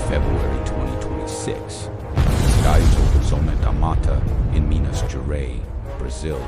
February 2026, the skies over Zona da Mata in Minas Gerais, Brazil,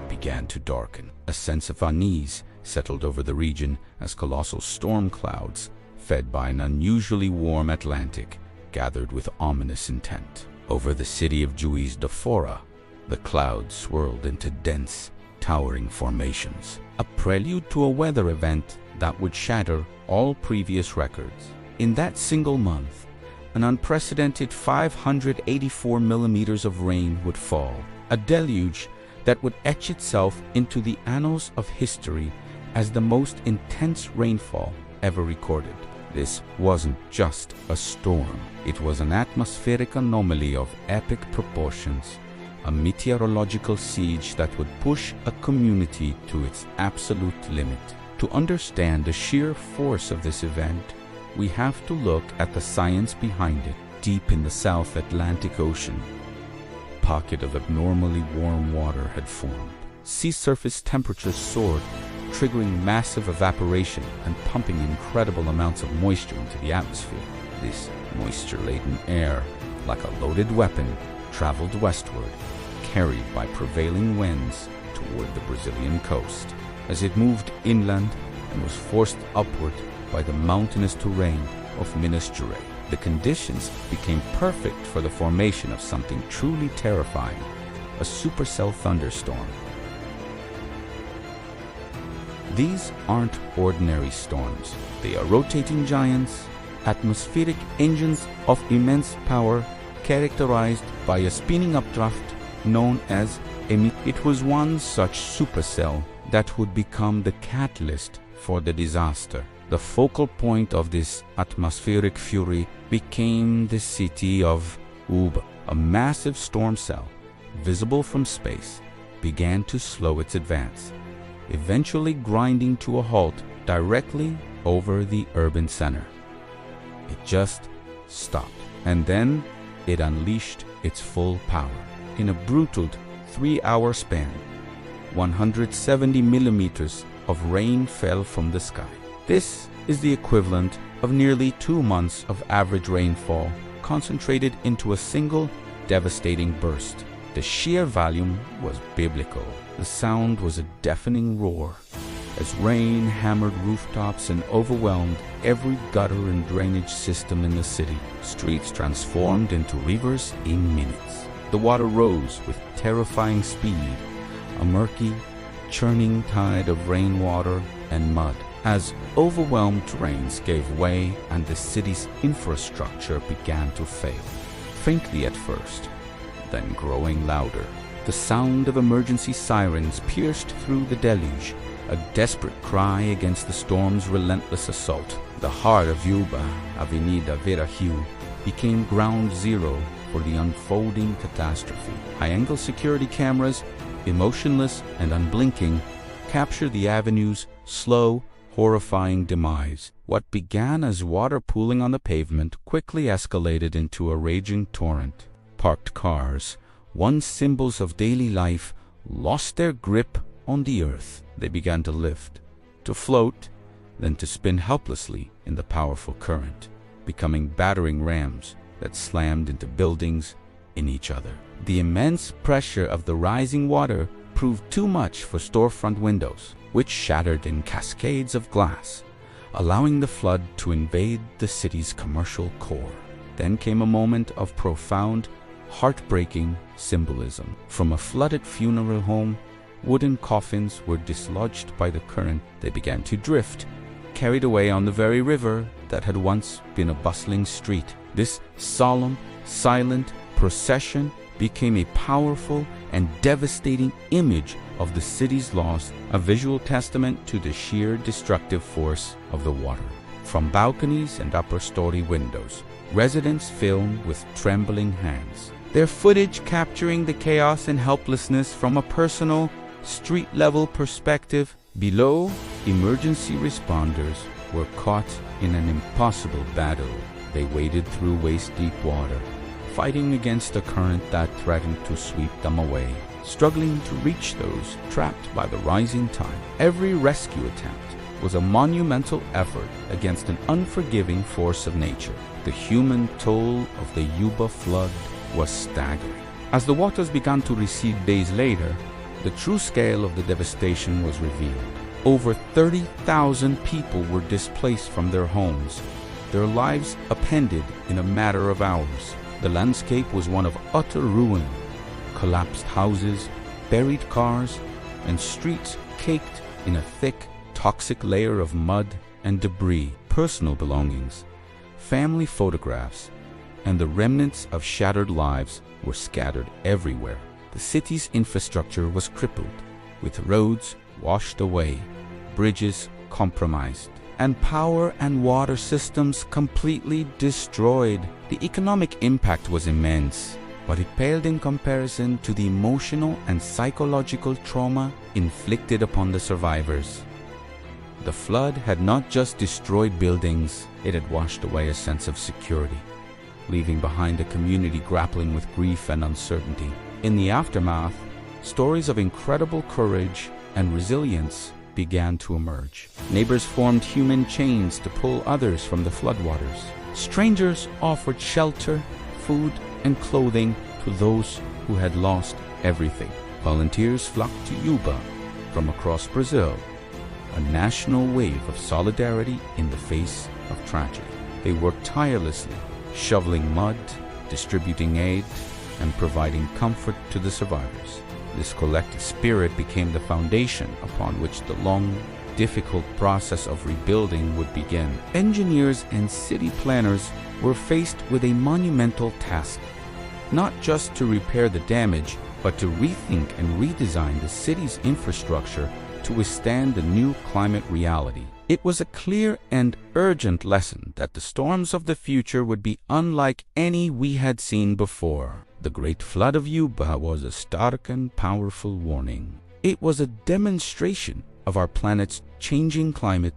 began to darken. A sense of unease settled over the region as colossal storm clouds, fed by an unusually warm Atlantic, gathered with ominous intent. Over the city of Juiz de Fora, the clouds swirled into dense, towering formations, a prelude to a weather event that would shatter all previous records. In that single month, an unprecedented 584 millimeters of rain would fall, a deluge that would etch itself into the annals of history as the most intense rainfall ever recorded. This wasn't just a storm. It was an atmospheric anomaly of epic proportions, a meteorological siege that would push a community to its absolute limit. To understand the sheer force of this event, we have to look at the science behind it. Deep in the South Atlantic Ocean, a pocket of abnormally warm water had formed. Sea surface temperatures soared, triggering massive evaporation and pumping incredible amounts of moisture into the atmosphere. This moisture-laden air, like a loaded weapon, traveled westward, carried by prevailing winds toward the Brazilian coast. As it moved inland and was forced upward by the mountainous terrain of Minas Gerais, the conditions became perfect for the formation of something truly terrifying, a supercell thunderstorm. These aren't ordinary storms. They are rotating giants, atmospheric engines of immense power characterized by a spinning updraft known as It was one such supercell that would become the catalyst for the disaster. The focal point of this atmospheric fury became the city of Uba. A massive storm cell, visible from space, began to slow its advance, eventually grinding to a halt directly over the urban center. It just stopped, and then it unleashed its full power. In a brutal 3-hour span, 170 millimeters of rain fell from the sky. This is the equivalent of nearly 2 months of average rainfall concentrated into a single devastating burst. The sheer volume was biblical. The sound was a deafening roar as rain hammered rooftops and overwhelmed every gutter and drainage system in the city. Streets transformed into rivers in minutes. The water rose with terrifying speed, a murky, churning tide of rainwater and mud, as overwhelmed drains gave way and the city's infrastructure began to fail. Faintly at first, then growing louder. The sound of emergency sirens pierced through the deluge, a desperate cry against the storm's relentless assault. The heart of Uba, Avenida Beira Rio, became ground zero for the unfolding catastrophe. High-angle security cameras, emotionless and unblinking, captured the avenue's slow, horrifying demise. What began as water pooling on the pavement quickly escalated into a raging torrent. Parked cars, once symbols of daily life, lost their grip on the earth. They began to lift, to float, then to spin helplessly in the powerful current, becoming battering rams that slammed into buildings in each other. The immense pressure of the rising water proved too much for storefront windows, which shattered in cascades of glass, allowing the flood to invade the city's commercial core. Then came a moment of profound, heartbreaking symbolism. From a flooded funeral home, wooden coffins were dislodged by the current. They began to drift, carried away on the very river that had once been a bustling street. This solemn, silent procession became a powerful and devastating image of the city's loss, a visual testament to the sheer destructive force of the water. From balconies and upper-story windows, residents filmed with trembling hands, their footage capturing the chaos and helplessness from a personal, street-level perspective. Below, emergency responders were caught in an impossible battle. They waded through waist-deep water, fighting against a current that threatened to sweep them away, struggling to reach those trapped by the rising tide. Every rescue attempt was a monumental effort against an unforgiving force of nature. The human toll of the Yuba flood was staggering. As the waters began to recede days later, the true scale of the devastation was revealed. Over 30,000 people were displaced from their homes, their lives upended in a matter of hours. The landscape was one of utter ruin. Collapsed houses, buried cars, and streets caked in a thick, toxic layer of mud and debris. Personal belongings, family photographs, and the remnants of shattered lives were scattered everywhere. The city's infrastructure was crippled, with roads washed away, bridges compromised, and power and water systems completely destroyed. The economic impact was immense, but it paled in comparison to the emotional and psychological trauma inflicted upon the survivors. The flood had not just destroyed buildings, it had washed away a sense of security, leaving behind a community grappling with grief and uncertainty. In the aftermath, stories of incredible courage and resilience began to emerge. Neighbors formed human chains to pull others from the floodwaters. Strangers offered shelter, food, and clothing to those who had lost everything. Volunteers flocked to Yuba from across Brazil, a national wave of solidarity in the face of tragedy. They worked tirelessly, shoveling mud, distributing aid, and providing comfort to the survivors. This collective spirit became the foundation upon which the long, difficult process of rebuilding would begin. Engineers and city planners were faced with a monumental task, not just to repair the damage, but to rethink and redesign the city's infrastructure to withstand the new climate reality. It was a clear and urgent lesson that the storms of the future would be unlike any we had seen before. The Great Flood of Yuba was a stark and powerful warning. It was a demonstration of our planet's changing climate,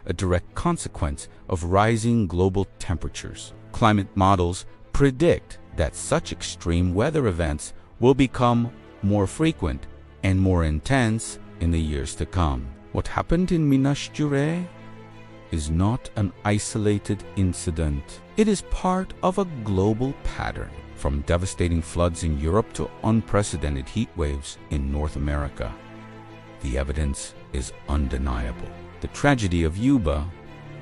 a direct consequence of rising global temperatures. Climate models predict that such extreme weather events will become more frequent and more intense in the years to come. What happened in Minas Gerais is not an isolated incident. It is part of a global pattern, from devastating floods in Europe to unprecedented heat waves in North America. The evidence is undeniable. The tragedy of Yuba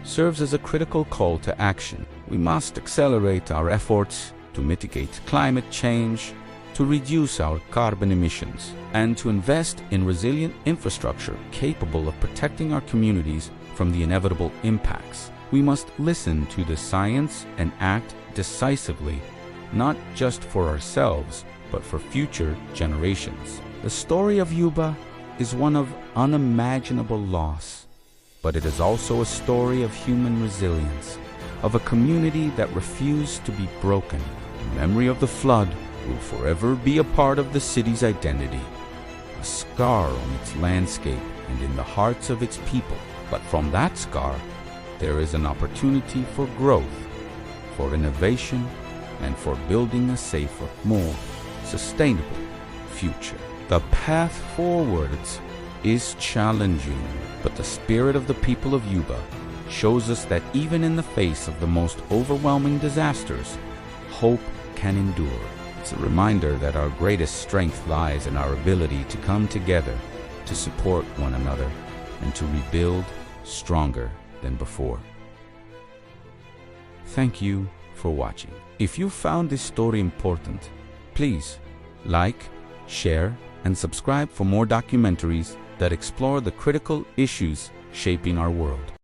serves as a critical call to action. We must accelerate our efforts to mitigate climate change, to reduce our carbon emissions, and to invest in resilient infrastructure capable of protecting our communities from the inevitable impacts. We must listen to the science and act decisively, not just for ourselves, but for future generations. The story of Yuba is one of unimaginable loss, but it is also a story of human resilience, of a community that refused to be broken. The memory of the flood will forever be a part of the city's identity, a scar on its landscape and in the hearts of its people. But from that scar, there is an opportunity for growth, for innovation, and for building a safer, more sustainable future. The path forwards is challenging, but the spirit of the people of Yuba shows us that even in the face of the most overwhelming disasters, hope can endure. It's a reminder that our greatest strength lies in our ability to come together, to support one another, and to rebuild stronger than before. Thank you for watching. If you found this story important, please like, share, and subscribe for more documentaries that explore the critical issues shaping our world.